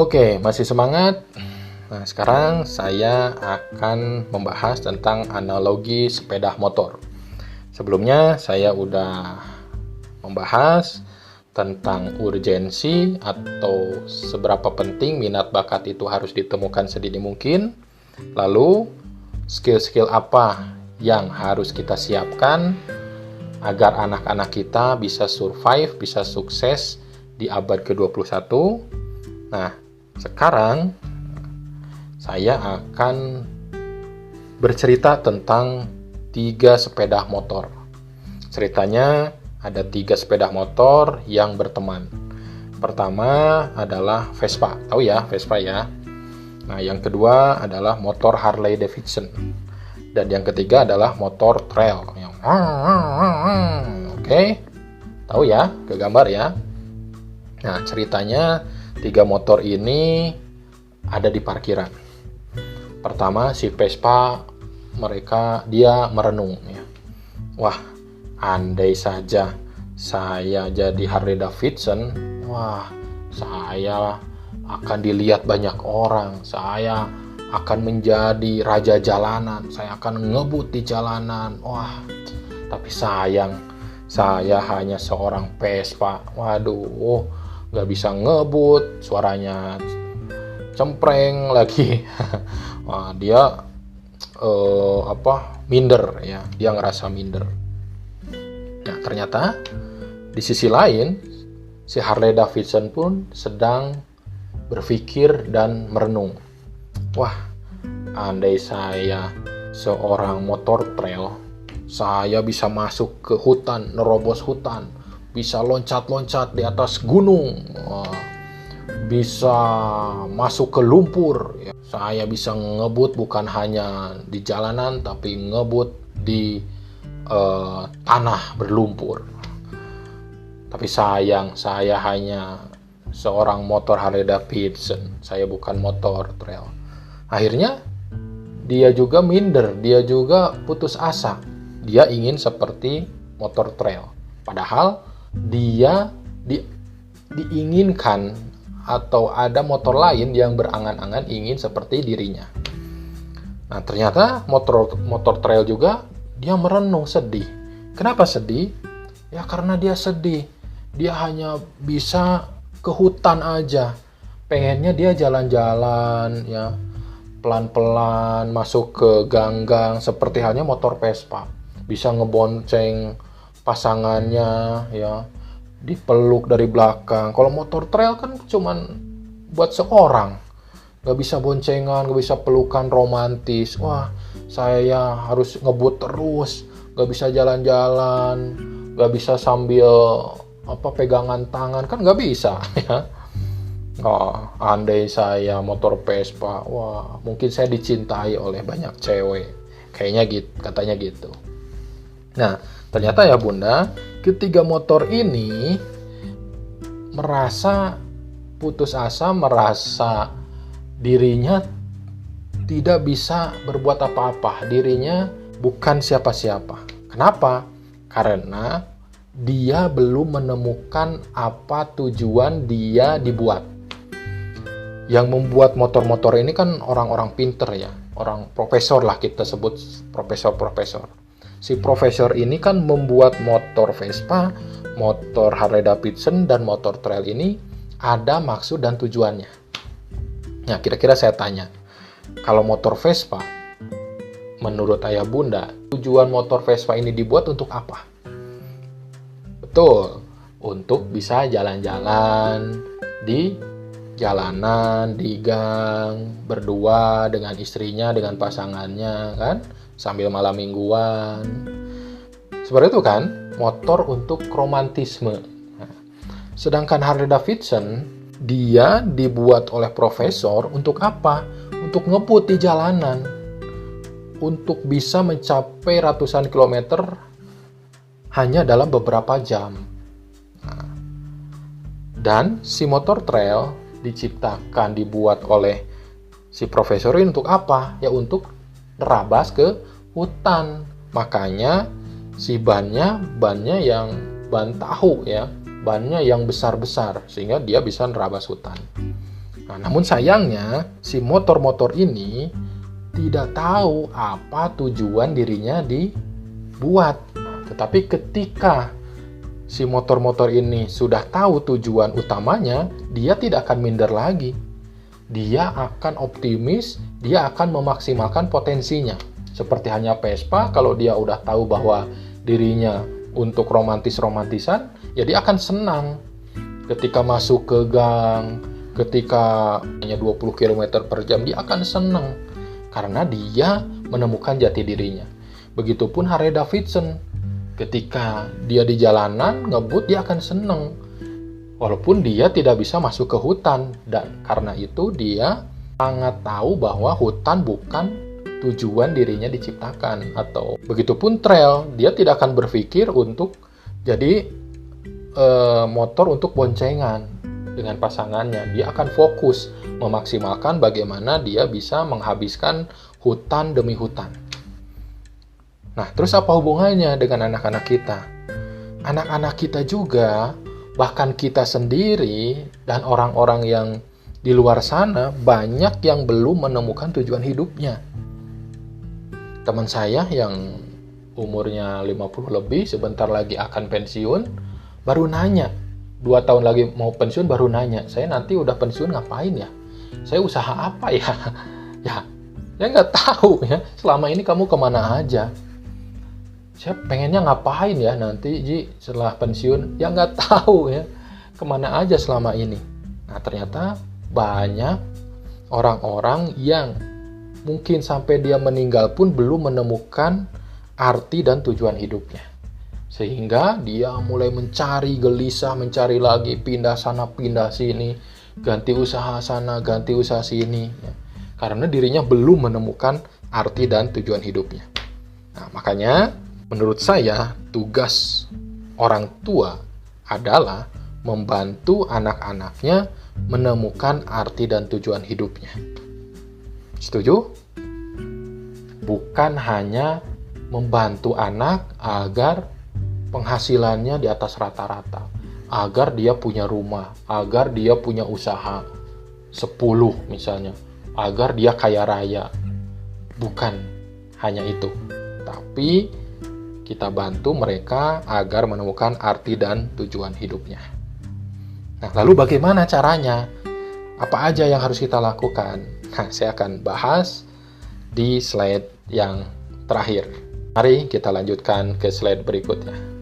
Oke, masih semangat? Nah, sekarang saya akan membahas tentang analogi sepeda motor. Sebelumnya saya udah membahas tentang urgensi atau seberapa penting minat bakat itu harus ditemukan sedini mungkin. Lalu, skill-skill apa yang harus kita siapkan agar anak-anak kita bisa survive, bisa sukses di abad ke-21. Nah, sekarang saya akan bercerita tentang 3 sepeda motor. Ceritanya ada 3 sepeda motor yang berteman. Pertama adalah Vespa, tahu ya Vespa ya. Nah, yang kedua adalah motor Harley Davidson. Dan yang ketiga adalah motor trail. Oke, tahu ya, ke gambar ya. Nah, ceritanya 3 motor ini ada di parkiran. Pertama, si Vespa dia merenung ya. Wah, andai saja saya jadi Harley Davidson, wah, saya akan dilihat banyak orang. Saya akan menjadi raja jalanan. Saya akan ngebut di jalanan. Wah, tapi sayang, saya hanya seorang Vespa. Waduh, nggak bisa ngebut, suaranya cempreng lagi. Wah, dia minder ya, dia ngerasa minder. Nah, ternyata di sisi lain si Harley Davidson pun sedang berpikir dan merenung. Wah, andai saya seorang motor trail, saya bisa masuk ke hutan, nerobos hutan, bisa loncat-loncat di atas gunung, bisa masuk ke lumpur. Saya bisa ngebut bukan hanya di jalanan, tapi ngebut di tanah berlumpur. Tapi sayang, saya hanya seorang motor Harley Davidson. Saya bukan motor trail. Akhirnya dia juga minder, dia juga putus asa. Dia ingin seperti motor trail. Padahal dia diinginkan atau ada motor lain yang berangan-angan ingin seperti dirinya. Nah, ternyata motor trail juga dia merenung, sedih. Kenapa sedih? Ya karena dia sedih. Dia hanya bisa ke hutan aja. Pengennya dia jalan-jalan ya, pelan-pelan masuk ke gang-gang seperti halnya motor Vespa. Bisa ngebonceng pasangannya ya, dipeluk dari belakang. Kalau motor trail kan cuman buat seorang, gak bisa boncengan, gak bisa pelukan romantis. Wah, saya harus ngebut terus, gak bisa jalan-jalan, gak bisa sambil pegangan tangan, kan gak bisa ya. Oh, andai saya motor Vespa, wah, mungkin saya dicintai oleh banyak cewek. Kayaknya gitu, katanya gitu. Nah, ternyata ya Bunda, ketiga motor ini merasa putus asa, merasa dirinya tidak bisa berbuat apa-apa, dirinya bukan siapa-siapa. Kenapa? Karena dia belum menemukan apa tujuan dia dibuat. Yang membuat motor-motor ini kan orang-orang pinter ya, orang profesor lah, kita sebut profesor-profesor. Si profesor ini kan membuat motor Vespa, motor Harley Davidson, dan motor trail ini ada maksud dan tujuannya. Nah, kira-kira saya tanya, kalau motor Vespa, menurut ayah bunda, tujuan motor Vespa ini dibuat untuk apa? Betul, untuk bisa jalan-jalan di jalanan, di gang, berdua dengan istrinya, dengan pasangannya, kan? Sambil malam mingguan. Seperti itu kan, motor untuk romantisme. Nah, sedangkan Harley Davidson, dia dibuat oleh profesor untuk apa? Untuk ngebut di jalanan. Untuk bisa mencapai ratusan kilometer hanya dalam beberapa jam. Nah, dan si motor trail diciptakan, dibuat oleh si profesor ini untuk apa? Ya untuk nerabas ke hutan. Makanya si bannya yang ban tahu ya, bannya yang besar-besar sehingga dia bisa nerabas hutan. Nah, namun sayangnya si motor-motor ini tidak tahu apa tujuan dirinya dibuat. Tetapi ketika si motor-motor ini sudah tahu tujuan utamanya, dia tidak akan minder lagi. Dia akan optimis, dia akan memaksimalkan potensinya. Seperti hanya Vespa, kalau dia udah tahu bahwa dirinya untuk romantis-romantisan, ya dia akan senang. Ketika masuk ke gang, ketika hanya 20 km per jam, dia akan senang. Karena dia menemukan jati dirinya. Begitupun Harley Davidson. Ketika dia di jalanan, ngebut, dia akan senang. Walaupun dia tidak bisa masuk ke hutan. Dan karena itu dia sangat tahu bahwa hutan bukan tujuan dirinya diciptakan. Atau begitupun trail, dia tidak akan berpikir untuk jadi motor untuk boncengan dengan pasangannya. Dia akan fokus memaksimalkan bagaimana dia bisa menghabiskan hutan demi hutan. Nah, terus apa hubungannya dengan anak-anak kita? Anak-anak kita juga, bahkan kita sendiri dan orang-orang yang di luar sana, banyak yang belum menemukan tujuan hidupnya. Teman saya yang umurnya 50 lebih, sebentar lagi akan pensiun, baru nanya, 2 tahun lagi mau pensiun baru nanya, saya nanti udah pensiun ngapain ya? Saya usaha apa ya? Ya, saya nggak tahu ya, selama ini kamu kemana aja? Saya pengennya ngapain ya nanti Ji setelah pensiun? Ya nggak tahu ya, kemana aja selama ini. Nah ternyata banyak orang-orang yang mungkin sampai dia meninggal pun belum menemukan arti dan tujuan hidupnya. Sehingga dia mulai mencari, gelisah, mencari lagi, pindah sana, pindah sini, ganti usaha sana, ganti usaha sini. Ya. Karena dirinya belum menemukan arti dan tujuan hidupnya. Nah, makanya menurut saya tugas orang tua adalah membantu anak-anaknya menemukan arti dan tujuan hidupnya. Setuju? Bukan hanya membantu anak agar penghasilannya di atas rata-rata, agar dia punya rumah, agar dia punya usaha 10 misalnya, agar dia kaya raya. Bukan hanya itu, tapi kita bantu mereka agar menemukan arti dan tujuan hidupnya. Nah, lalu bagaimana caranya? Apa aja yang harus kita lakukan? Nah, saya akan bahas di slide yang terakhir. Mari kita lanjutkan ke slide berikutnya.